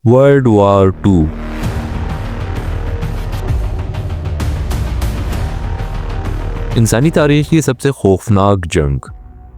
World war to. इंसानी तारीख की सबसे खौफनाक जंग।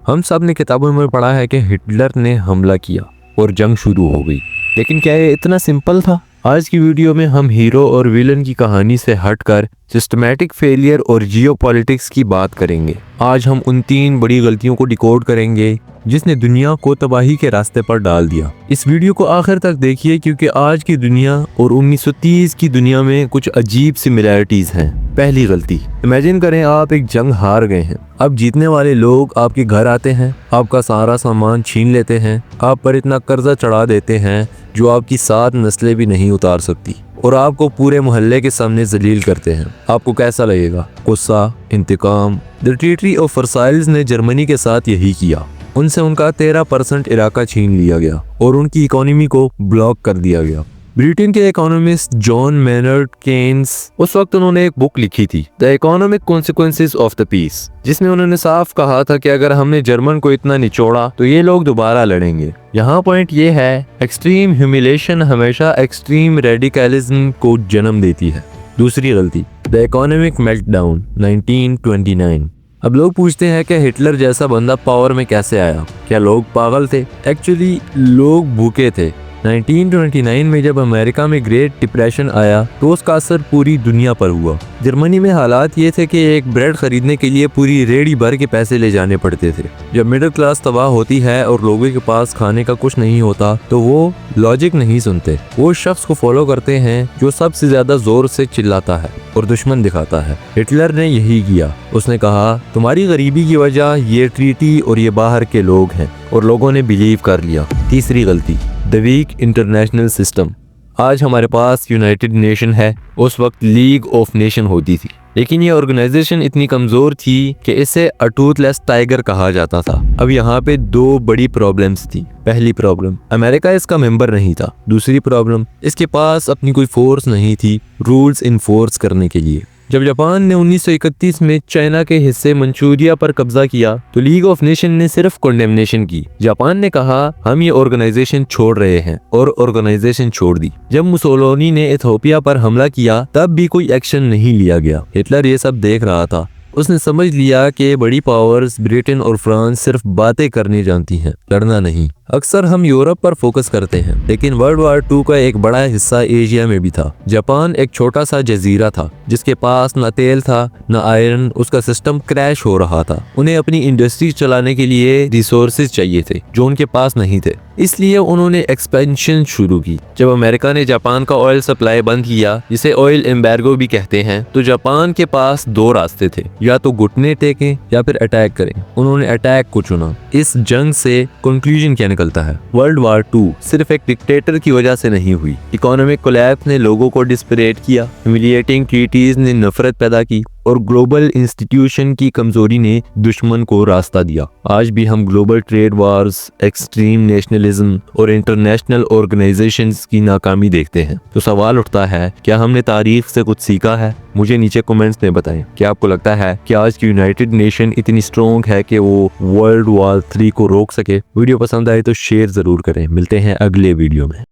हम सब ने किताबों में पढ़ा है कि हिटलर ने हमला किया और जंग शुरू हो गई, लेकिन क्या ये इतना सिंपल था? आज की वीडियो में हम हीरो और विलन की कहानी से हटकर सिस्टमैटिक फेलियर और जियोपॉलिटिक्स की बात करेंगे। आज हम उन 3 बड़ी गलतियों को डिकोड करेंगे जिसने दुनिया को तबाही के रास्ते पर डाल दिया। इस वीडियो को आखिर तक देखिए क्योंकि आज की दुनिया और 1930 की दुनिया में कुछ अजीब सिमिलैरिटीज हैं। पहली गलती, इमेजिन करें आप एक जंग हार गए हैं। अब जीतने वाले लोग आपके घर आते हैं, आपका सारा सामान छीन लेते हैं, आप पर इतना कर्जा चढ़ा देते हैं जो आपकी 7 नस्लें भी नहीं उतार सकती, और आपको पूरे मोहल्ले के सामने जलील करते हैं। आपको कैसा लगेगा? गुस्सा, इंतकाम। द ट्रीटी ऑफ वर्साइल्स ने जर्मनी के साथ यही किया। उनसे उनका 13% इलाका छीन लिया गया और उनकी इकोनॉमी को ब्लॉक कर दिया गया। ब्रिटेन के इकोनॉमिस्ट जॉन मेनर्ड केन्स, उस वक्त उन्होंने एक बुक लिखी थी, the economic consequences of the peace, जिसमें उन्होंने साफ कहा था कि अगर हमने जर्मन को इतना निचोड़ा तो ये लोग दोबारा लड़ेंगे। यहाँ पॉइंट ये है, एक्सट्रीम ह्यूमिलेशन हमेशा एक्सट्रीम रेडिकलिज्म को जन्म देती है। दूसरी गलती, द इकोनॉमिक मेल्टडाउन 1929। अब लोग पूछते हैं कि हिटलर जैसा बंदा पावर में कैसे आया? क्या लोग पागल थे? एक्चुअली लोग भूखे थे। 1929 में जब अमेरिका में ग्रेट डिप्रेशन आया तो उसका असर पूरी दुनिया पर हुआ। जर्मनी में हालात ये थे कि एक ब्रेड खरीदने के लिए पूरी रेडी भर के पैसे ले जाने पड़ते थे। जब मिडिल क्लास तबाह होती है और लोगों के पास खाने का कुछ नहीं होता तो वो लॉजिक नहीं सुनते, वो शख्स को फॉलो करते हैं जो सबसे ज्यादा जोर से चिल्लाता है और दुश्मन दिखाता है। हिटलर ने यही किया। उसने कहा, तुम्हारी गरीबी की वजह ये ट्रीटी और ये बाहर के लोग हैं, और लोगों ने बिलीव कर लिया। तीसरी गलती, द वीक इंटरनेशनल सिस्टम। आज हमारे पास यूनाइटेड नेशन है, उस वक्त लीग ऑफ नेशन होती थी, लेकिन ये ऑर्गेनाइजेशन इतनी कमजोर थी कि इसे अ टूथलेस टाइगर कहा जाता था। अब यहाँ पे 2 बड़ी प्रॉब्लम्स थी। पहली प्रॉब्लम, अमेरिका इसका मेंबर नहीं था। दूसरी प्रॉब्लम, इसके पास अपनी कोई फोर्स नहीं थी रूल्स इन्फोर्स करने के लिए। जब जापान ने 1931 में चाइना के हिस्से मंचूरिया पर कब्जा किया तो लीग ऑफ नेशन ने सिर्फ कंडेमनेशन की। जापान ने कहा हम ये ऑर्गेनाइजेशन छोड़ रहे हैं, और ऑर्गेनाइजेशन छोड़ दी। जब मुसोलिनी ने इथियोपिया पर हमला किया तब भी कोई एक्शन नहीं लिया गया। हिटलर ये सब देख रहा था। उसने समझ लिया कि बड़ी पावर्स ब्रिटेन और फ्रांस सिर्फ बातें करनी जानती हैं, लड़ना नहीं। अक्सर हम यूरोप पर फोकस करते हैं, लेकिन वर्ल्ड वॉर 2 का एक बड़ा हिस्सा एशिया में भी था। जापान एक छोटा सा जजीरा था जिसके पास न तेल था न आयरन। उसका सिस्टम क्रैश हो रहा था। उन्हें अपनी इंडस्ट्री चलाने के लिए रिसोर्सेज चाहिए थे जो उनके पास नहीं थे, इसलिए उन्होंने एक्सपेंशन शुरू की। जब अमेरिका ने जापान का ऑयल सप्लाई बंद किया, जिसे ऑयल एम्बार्गो भी कहते हैं, तो जापान के पास 2 रास्ते थे, या तो घुटने टेकें या फिर अटैक करें। उन्होंने अटैक को चुना। इस जंग से कंक्लूजन क्या निकलता है? वर्ल्ड वॉर 2 सिर्फ एक डिक्टेटर की वजह से नहीं हुई। इकोनॉमिक कोलैप्स ने लोगों को डिस्परेट किया, ह्यूमिलिएटिंग ट्रीटीज ने नफरत पैदा की, और ग्लोबल इंस्टीट्यूशन की कमजोरी ने दुश्मन को रास्ता दिया। आज भी हम global trade wars, extreme nationalism और इंटरनेशनल ऑर्गेनाइजेशंस की नाकामी देखते हैं। तो सवाल उठता है, क्या हमने तारीख से कुछ सीखा है? मुझे नीचे कमेंट्स में बताएं। क्या आपको लगता है कि आज की यूनाइटेड नेशन इतनी स्ट्रॉन्ग है कि वो वर्ल्ड वॉर 3 को रोक सके? वीडियो पसंद आए तो शेयर जरूर करें। मिलते हैं अगले वीडियो में।